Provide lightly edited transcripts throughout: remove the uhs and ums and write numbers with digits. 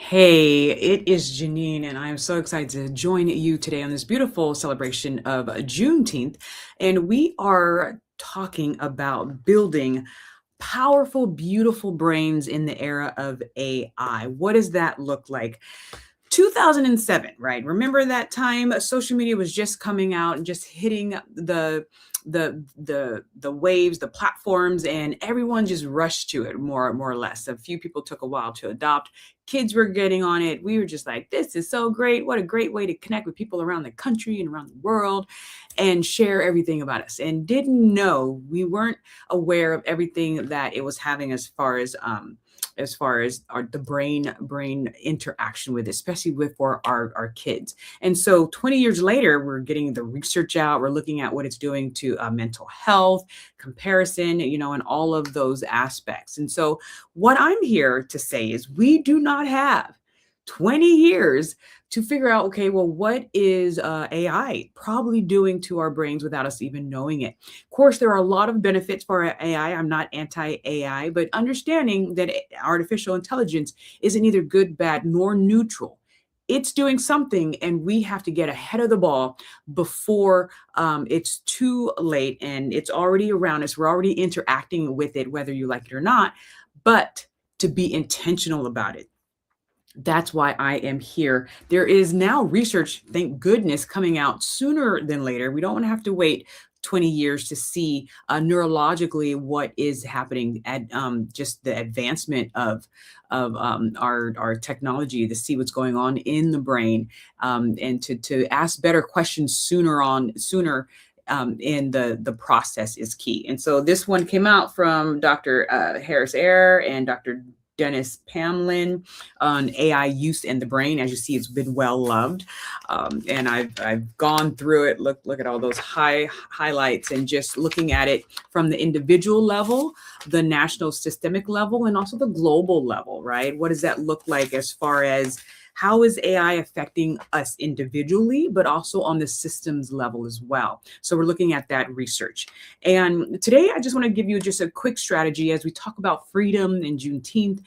Hey, it is Janine, and I am so excited to join you today on this beautiful celebration of Juneteenth. And we are talking about building powerful, beautiful brains in the era of AI. What does that look like? 2007, right? Remember that time social media was just coming out and just hitting the waves, the platforms, and everyone just rushed to it more or less. A few people took a while to adopt. Kids were getting on it. We were just like, this is so great. What a great way to connect with people around the country and around the world and share everything about us. And didn't know, we weren't aware of everything that it was having as far as the brain interaction with it, especially with for our kids. And so 20 years later, we're getting the research out, we're looking at what it's doing to mental health, comparison, and all of those aspects. And so what I'm here to say is we do not have 20 years to figure out, okay, well, what is AI probably doing to our brains without us even knowing it? Of course, there are a lot of benefits for AI. I'm not anti AI, but understanding that artificial intelligence isn't either good, bad, nor neutral. It's doing something, and we have to get ahead of the ball before it's too late and it's already around us. We're already interacting with it, whether you like it or not, but to be intentional about it. That's why I am here. There is now research, thank goodness, coming out sooner than later. We don't want to have to wait 20 years to see neurologically what is happening at just the advancement of our technology to see what's going on in the brain, and to ask better questions sooner in the process is key. And so this one came out from Dr. Harris Ayer and Dr. Dennis Pamlin on AI use in the brain. As you see, it's been well loved, and I've gone through it. Look at all those highlights, and just looking at it from the individual level, the national systemic level, and also the global level. Right? What does that look like as far as how is AI affecting us individually, but also on the systems level as well? So we're looking at that research. And today, I just want to give you just a quick strategy as we talk about freedom and Juneteenth.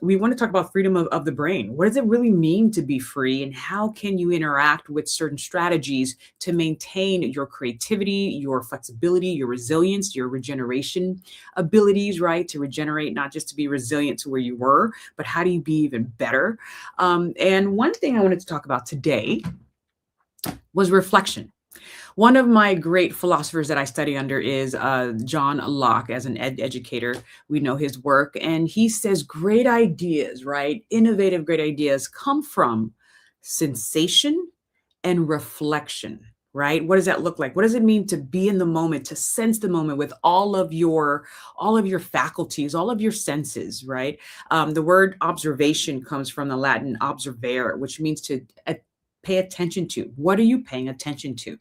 We want to talk about freedom of the brain. What does it really mean to be free? And how can you interact with certain strategies to maintain your creativity, your flexibility, your resilience, your regeneration abilities, right? To regenerate, not just to be resilient to where you were, but how do you be even better? And one thing I wanted to talk about today was reflection. One of my great philosophers that I study under is John Locke. As an educator, we know his work, and he says great ideas, right? Innovative, great ideas come from sensation and reflection, right? What does that look like? What does it mean to be in the moment, to sense the moment with all of your faculties, all of your senses, right? The word observation comes from the Latin observare, which means to pay attention to. What are you paying attention to?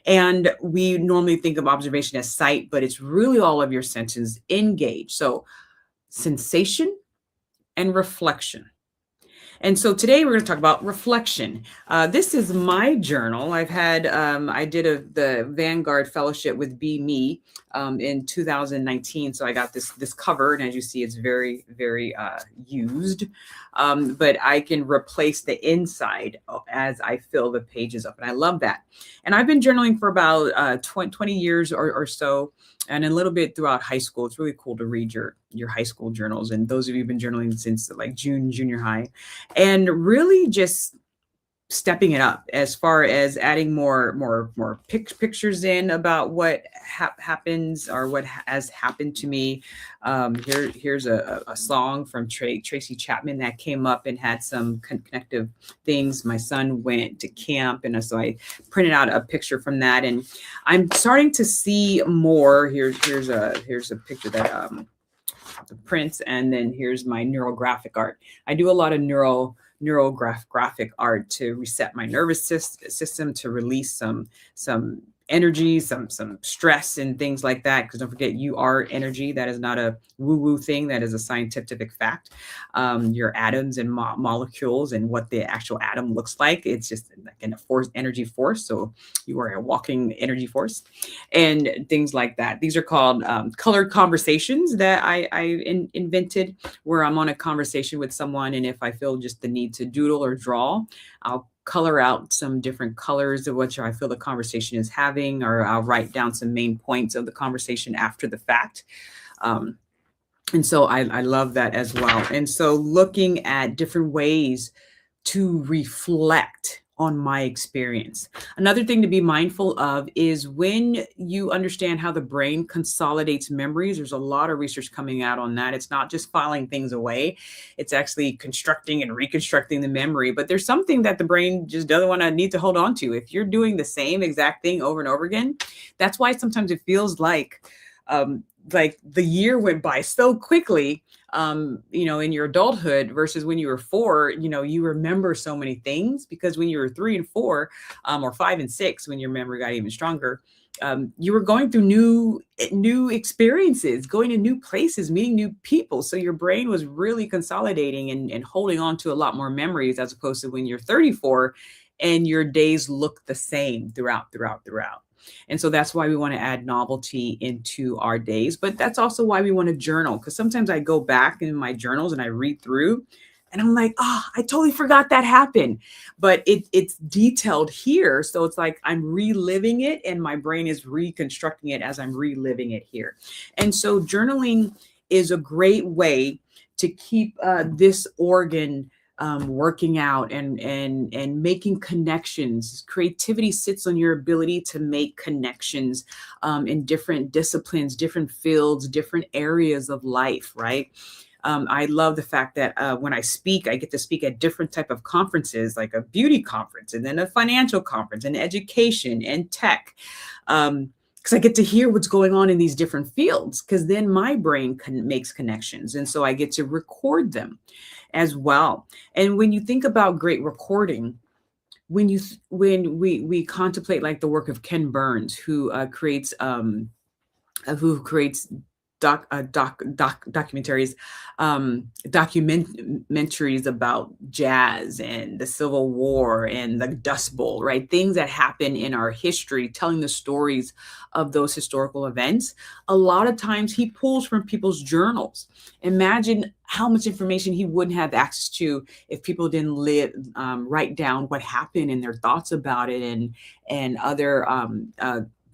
And we normally think of observation as sight, but it's really all of your senses engaged. So sensation and reflection. And so today we're going to talk about reflection. This is my journal. I did the Vanguard Fellowship with Be Me in 2019. So I got this cover, and as you see, it's very, very used. But I can replace the inside as I fill the pages up, and I love that. And I've been journaling for about 20 years or so, and a little bit throughout high school. It's really cool to read your high school journals, and those of you who've been journaling since like junior high, and really just stepping it up as far as adding more pictures in about what happens or what has happened to me. Here's a song from Tracy Chapman that came up and had some connective things. My son went to camp, and so I printed out a picture from that, and I'm starting to see more. Here's a picture that the prints, and then here's my neurographic art. I do a lot of neurographic art to reset my nervous system, to release some energy, some stress and things like that. Because don't forget, you are energy. That is not a woo-woo thing. That is a scientific fact. Your atoms and molecules and what the actual atom looks like. It's just like a force, energy force. So you are a walking energy force, and things like that. These are called colored conversations that I invented, where I'm on a conversation with someone, and if I feel just the need to doodle or draw, I'll color out some different colors of what I feel the conversation is having, or I'll write down some main points of the conversation after the fact. Um, and so I love that as well. And so looking at different ways to reflect on my experience. Another thing to be mindful of is when you understand how the brain consolidates memories, there's a lot of research coming out on that. It's not just filing things away, it's actually constructing and reconstructing the memory. But there's something that the brain just doesn't want to need to hold on to. If you're doing the same exact thing over and over again, that's why sometimes it feels like the year went by so quickly, in your adulthood versus when you were 4. You remember so many things, because when you were 3 and 4, or 5 and 6, when your memory got even stronger, you were going through new experiences, going to new places, meeting new people. So your brain was really consolidating and holding on to a lot more memories, as opposed to when you're 34 and your days look the same throughout. And so that's why we want to add novelty into our days. But that's also why we want to journal, because sometimes I go back in my journals and I read through and I'm like, oh, I totally forgot that happened. But it's detailed here. So it's like I'm reliving it and my brain is reconstructing it as I'm reliving it here. And so journaling is a great way to keep this organ working out and making connections. Creativity sits on your ability to make connections in different disciplines, different fields, different areas of life, right? I love the fact that when I speak, I get to speak at different type of conferences, like a beauty conference, and then a financial conference, and education and tech. Because I get to hear what's going on in these different fields, because then my brain makes connections. And so I get to record them as well. And when you think about great recording, when we contemplate like the work of Ken Burns, who creates documentaries, documentaries about jazz and the Civil War and the Dust Bowl, right? Things that happen in our history, telling the stories of those historical events. A lot of times he pulls from people's journals. Imagine how much information he wouldn't have access to if people didn't write down what happened and their thoughts about it, and other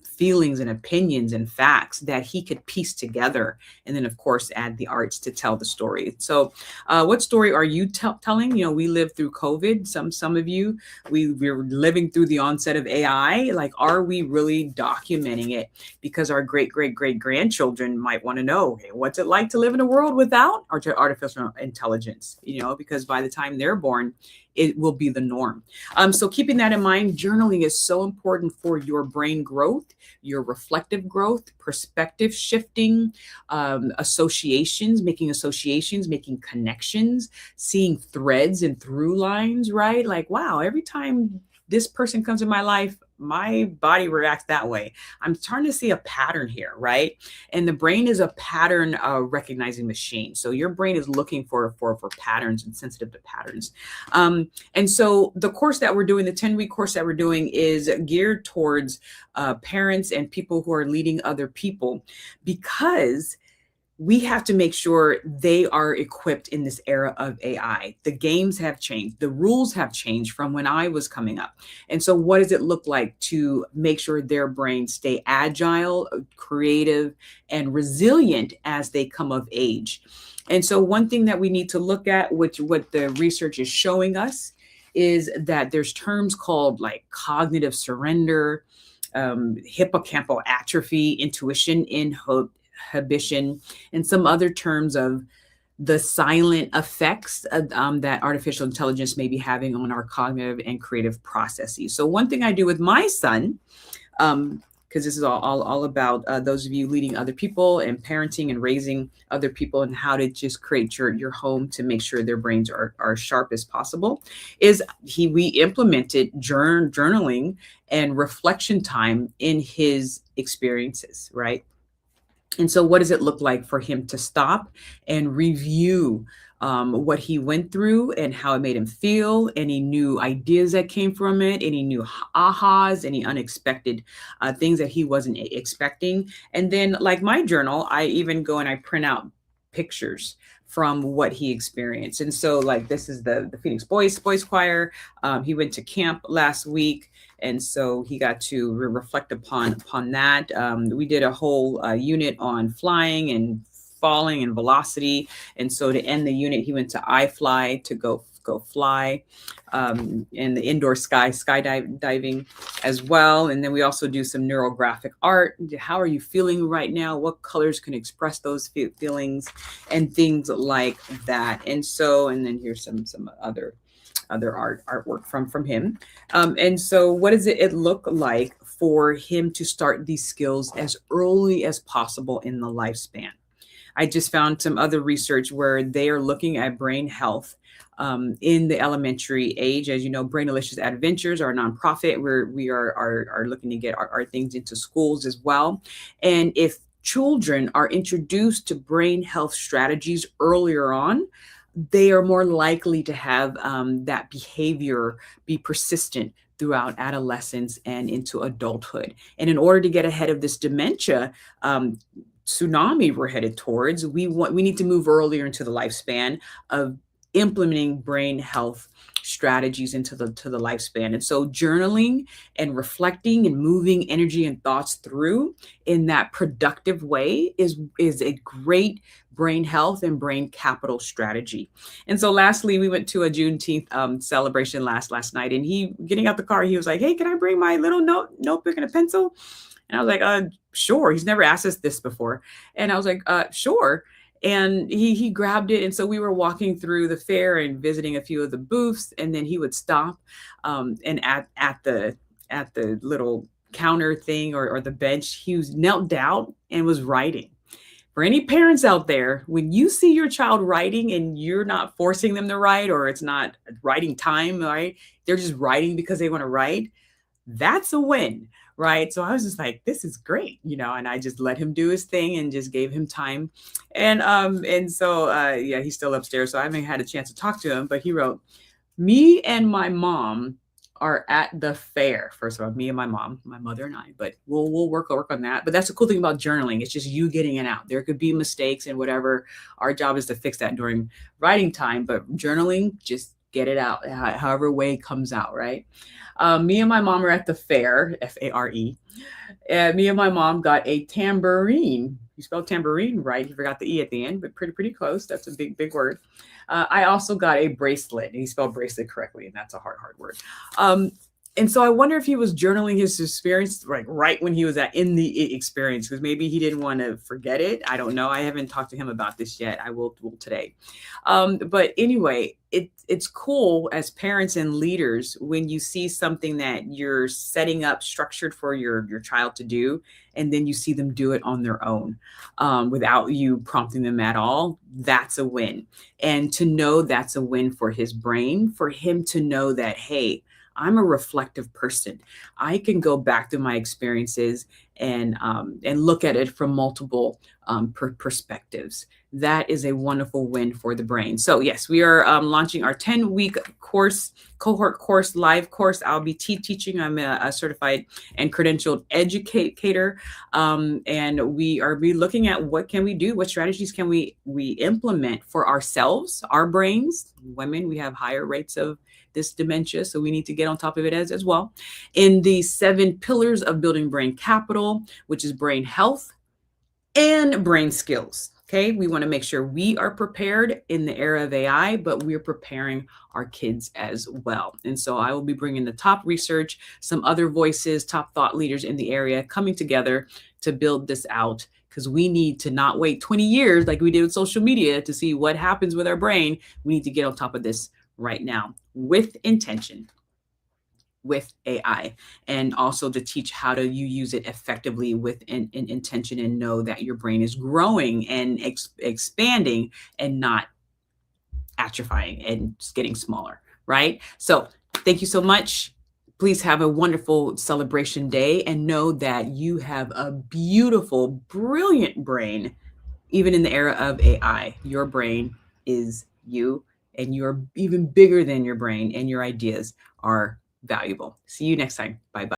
feelings and opinions and facts that he could piece together, and then of course add the arts to tell the story. So what story are you telling? We lived through COVID. Some of you, we're living through the onset of AI. Like, are we really documenting it? Because our great grandchildren might want to know, hey, what's it like to live in a world without artificial intelligence? Because by the time they're born, it will be the norm. So keeping that in mind, journaling is so important for your brain growth, your reflective growth, perspective shifting, making associations, making connections, seeing threads and through lines, right? Like, wow, every time this person comes in my life, my body reacts that way. I'm starting to see a pattern here, right? And the brain is a pattern recognizing machine. So your brain is looking for patterns and sensitive to patterns. And so the course that we're doing, the 10-week course that we're doing, is geared towards parents and people who are leading other people, because we have to make sure they are equipped in this era of AI. The games have changed. The rules have changed from when I was coming up. And so what does it look like to make sure their brains stay agile, creative, and resilient as they come of age? And so one thing that we need to look at, which what the research is showing us, is that there's terms called like cognitive surrender, hippocampal atrophy, intuition inhibition, and some other terms of the silent effects that artificial intelligence may be having on our cognitive and creative processes. So one thing I do with my son, because because this is all about those of you leading other people and parenting and raising other people, and how to just create your home to make sure their brains are sharp as possible. Is we implemented journaling and reflection time in his experiences, right? And so, what does it look like for him to stop and review what he went through and how it made him feel? Any new ideas that came from it? Any new ahas? Any unexpected things that he wasn't expecting? And then, like my journal, I even go and I print out pictures from what he experienced. And so, like, this is the Phoenix Boys Choir. He went to camp last week, and so he got to reflect upon that. We did a whole unit on flying and falling and velocity, and so to end the unit, he went to iFly to go fly, in the indoor skydiving as well. And then we also do some neurographic art. How are you feeling right now? What colors can express those feelings, and things like that. And so, and then here's some other artwork from him. And so, what does it look like for him to start these skills as early as possible in the lifespan? I just found some other research where they are looking at brain health in the elementary age. As you know, Brainalicious Adventures, our nonprofit, where we are looking to get our things into schools as well. And if children are introduced to brain health strategies earlier on, they are more likely to have that behavior be persistent throughout adolescence and into adulthood. And in order to get ahead of this dementia tsunami we're headed towards, we need to move earlier into the lifespan of implementing brain health strategies into the lifespan. And so journaling and reflecting and moving energy and thoughts through in that productive way is a great brain health and brain capital strategy. And so lastly, we went to a Juneteenth celebration last night, and he, getting out the car, he was like, "Hey, can I bring my little notebook and a pencil?" And I was like, sure. He's never asked us this before. And I was like, sure. And he grabbed it. And so we were walking through the fair and visiting a few of the booths. And then he would stop and at the little counter thing or the bench, he was knelt down and was writing. For any parents out there, when you see your child writing and you're not forcing them to write, or it's not writing time, right? They're just writing because they want to write. That's a win, right? So I was just like, this is great, and I just let him do his thing and just gave him time. And so yeah, he's still upstairs, so I haven't had a chance to talk to him, but he wrote, "Me and my mom are at the fair." First of all, me and my mom, my mother and I, but we'll work on that. But that's the cool thing about journaling. It's just you getting it out. There could be mistakes and whatever. Our job is to fix that during writing time, but journaling, just get it out, however way it comes out, right? Me and my mom are at the fair, F-A-R-E. And me and my mom got a tambourine. You spelled tambourine right. You forgot the E at the end, but pretty close. That's a big word. I also got a bracelet. He spelled bracelet correctly, and that's a hard word. And so I wonder if he was journaling his experience right when he was in the experience, because maybe he didn't want to forget it. I don't know. I haven't talked to him about this yet. I will today. But anyway, it's cool as parents and leaders when you see something that you're setting up structured for your child to do, and then you see them do it on their own without you prompting them at all. That's a win. And to know that's a win for his brain, for him to know that, hey, I'm a reflective person. I can go back to my experiences and look at it from multiple perspectives. That is a wonderful win for the brain. So yes, we are launching our 10-week cohort course, live course. I'll be teaching. I'm a certified and credentialed educator. And we are looking at what can we do? What strategies can we implement for ourselves, our brains? Women, we have higher rates of this dementia, so we need to get on top of it as well. In the 7 pillars of building brain capital, which is brain health and brain skills. Okay, we want to make sure we are prepared in the era of AI, but we're preparing our kids as well. And so I will be bringing the top research, some other voices, top thought leaders in the area coming together to build this out, because we need to not wait 20 years like we did with social media to see what happens with our brain. We need to get on top of this right now with intention. with AI, and also to teach how to you use it effectively with intention, and know that your brain is growing and expanding and not atrophying and just getting smaller, right? So thank you so much. Please have a wonderful celebration day and know that you have a beautiful, brilliant brain. Even in the era of AI, your brain is you, and you're even bigger than your brain, and your ideas are valuable. See you next time. Bye bye.